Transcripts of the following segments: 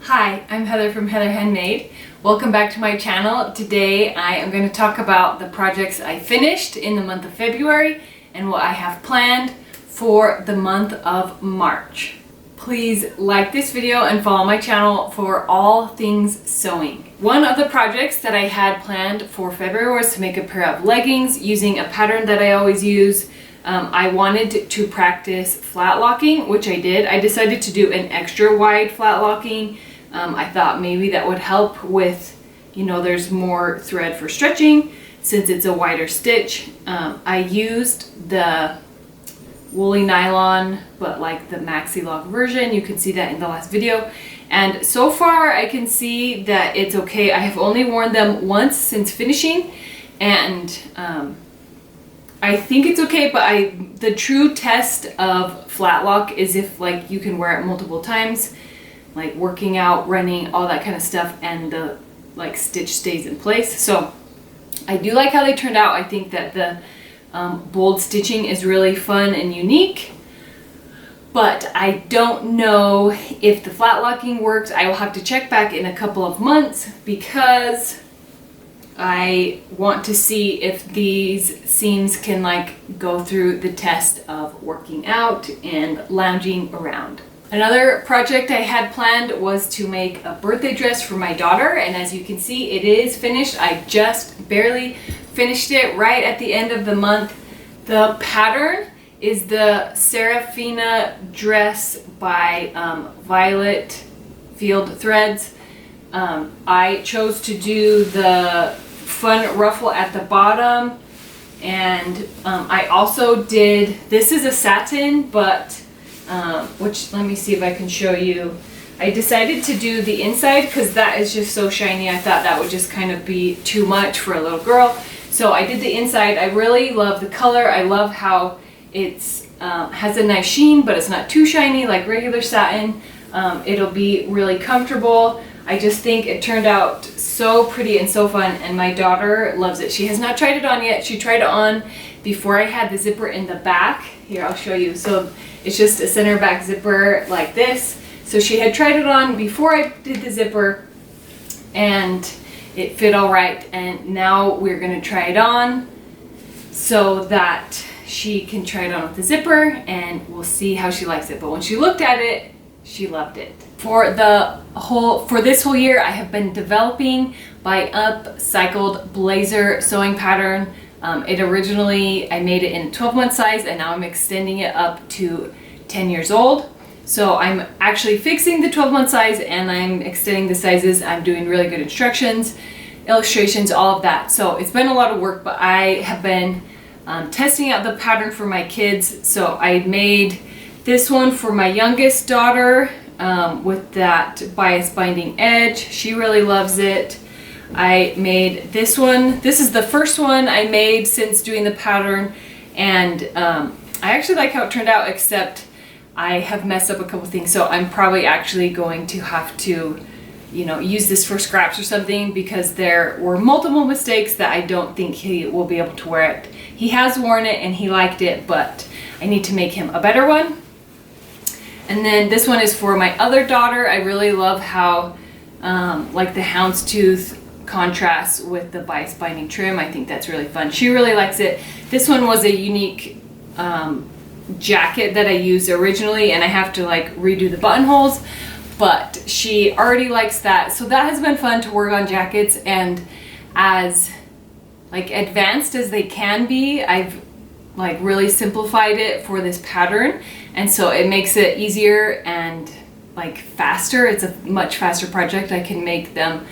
Hi, I'm Heather from Heather Handmade. Welcome back to my channel. Today I am going to talk about the projects I finished in the month of February and what I have planned for the month of March. Please like this video and follow my channel for all things sewing. One of the projects that I had planned for February was to make a pair of leggings using a pattern that I always use. I wanted to practice flat locking, which I did. I decided to do an extra wide flat locking. I thought maybe that would help with, there's more thread for stretching since it's a wider stitch. I used the woolly nylon, but like the maxi lock version. You can see that in the last video. And so far I can see that it's okay. I have only worn them once since finishing, and I think it's okay, but the true test of flat lock is if like you can wear it multiple times, like working out, running, all that kind of stuff, and the like stitch stays in place. So I do like how they turned out. I think that the bold stitching is really fun and unique, but I don't know if the flat locking works. I will have to check back in a couple of months because I want to see if these seams can like go through the test of working out and lounging around. Another project I had planned was to make a birthday dress for my daughter, and as you can see, it is finished. I just barely finished it right at the end of the month. The pattern is the Seraphine Dress by Violet Field Threads. I chose to do the fun ruffle at the bottom, and I also did, this is a satin, but which, let me see if I can show you. I decided to do the inside because that is just so shiny. I thought that would just kind of be too much for a little girl. So I did the inside. I really love the color. I love how it's has a nice sheen, but it's not too shiny like regular satin. It'll be really comfortable. I just think it turned out so pretty and so fun, and my daughter loves it. She has not tried it on yet. She tried it on before I had the zipper in the back. Here, I'll show you. So it's just a center back zipper like this. So she had tried it on before I did the zipper, and it fit all right. And now we're gonna try it on so that she can try it on with the zipper, and we'll see how she likes it. But when she looked at it, she loved it. For this whole year, I have been developing by Upcycled blazer sewing pattern. It originally, I made it in a 12-month size, and now I'm extending it up to 10 years old. So I'm actually fixing the 12-month size, and I'm extending the sizes. I'm doing really good instructions, illustrations, all of that. So it's been a lot of work, but I have been testing out the pattern for my kids. So I made this one for my youngest daughter with that bias binding edge. She really loves it. I made this one. This is the first one I made since doing the pattern, and I actually like how it turned out, except I have messed up a couple things, so I'm probably actually going to have to use this for scraps or something, because there were multiple mistakes that I don't think he will be able to wear it. He has worn it and he liked it, but I need to make him a better one. And then this one is for my other daughter. I really love how like the houndstooth contrasts with the bias binding trim. I think that's really fun. She really likes it. This one was a unique jacket that I used originally, and I have to like redo the buttonholes, but she already likes that. So that has been fun to work on jackets, and as like advanced as they can be, I've like really simplified it for this pattern, and so it makes it easier and like faster. It's a much faster project. I can make them,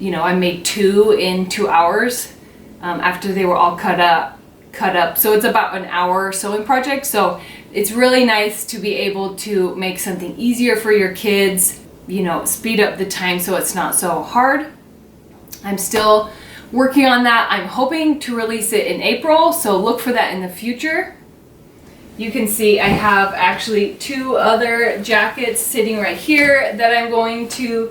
I made 2 in 2 hours after they were all cut up. So it's about an hour sewing project. So it's really nice to be able to make something easier for your kids, speed up the time so it's not so hard. I'm still working on that. I'm hoping to release it in April, so look for that in the future. You can see I have actually 2 other jackets sitting right here that I'm going to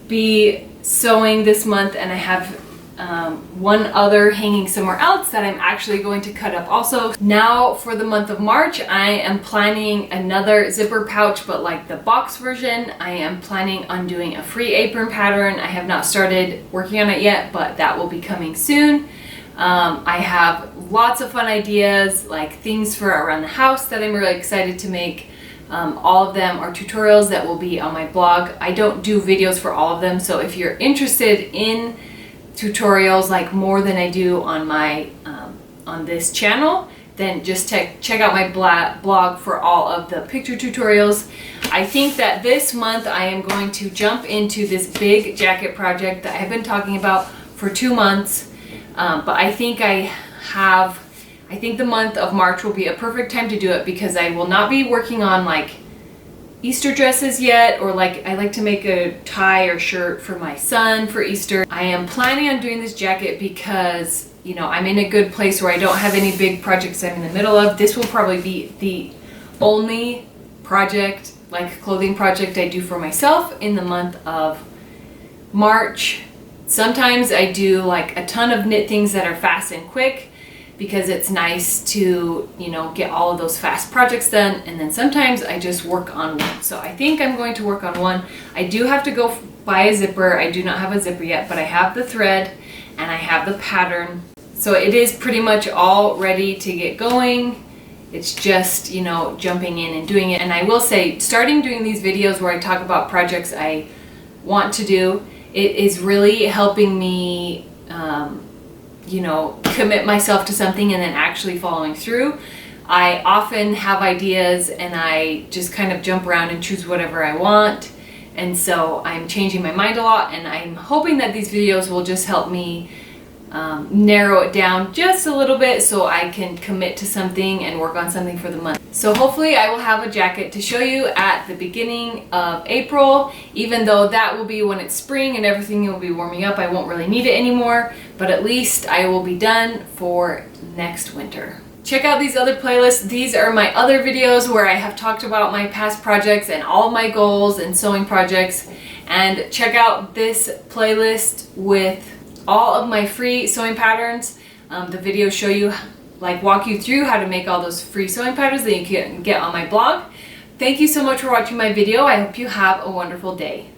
be sewing this month, and I have one other hanging somewhere else that I'm actually going to cut up also. Now for the month of March, I am planning another zipper pouch, but like the box version. I am planning on doing a free apron pattern. I have not started working on it yet, but that will be coming soon. I have lots of fun ideas, like things for around the house that I'm really excited to make. All of them are tutorials that will be on my blog. I don't do videos for all of them, so if you're interested in tutorials like more than I do on my on this channel, then just check out my blog for all of the picture tutorials. I think that this month I am going to jump into this big jacket project that I have been talking about for 2 months, but I think the month of March will be a perfect time to do it because I will not be working on like Easter dresses yet, or like I like to make a tie or shirt for my son for Easter. I am planning on doing this jacket because, you know, I'm in a good place where I don't have any big projects I'm in the middle of. This will probably be the only project, like clothing project, I do for myself in the month of March. Sometimes I do like a ton of knit things that are fast and quick, because it's nice to, you know, get all of those fast projects done. And then sometimes I just work on one. So I think I'm going to work on one. I do have to go buy a zipper. I do not have a zipper yet, but I have the thread and I have the pattern. So it is pretty much all ready to get going. It's just, you know, jumping in and doing it. And I will say, starting doing these videos where I talk about projects I want to do, it is really helping me you know, commit myself to something and then actually following through. I often have ideas and I just kind of jump around and choose whatever I want. And so I'm changing my mind a lot, and I'm hoping that these videos will just help me narrow it down just a little bit so I can commit to something and work on something for the month. So hopefully I will have a jacket to show you at the beginning of April, even though that will be when it's spring and everything will be warming up. I won't really need it anymore, but at least I will be done for next winter. Check out these other playlists. These are my other videos where I have talked about my past projects and all of my goals and sewing projects. And check out this playlist with all of my free sewing patterns. The videos show you, like walk you through how to make all those free sewing patterns that you can get on my blog. Thank you so much for watching my video. I hope you have a wonderful day.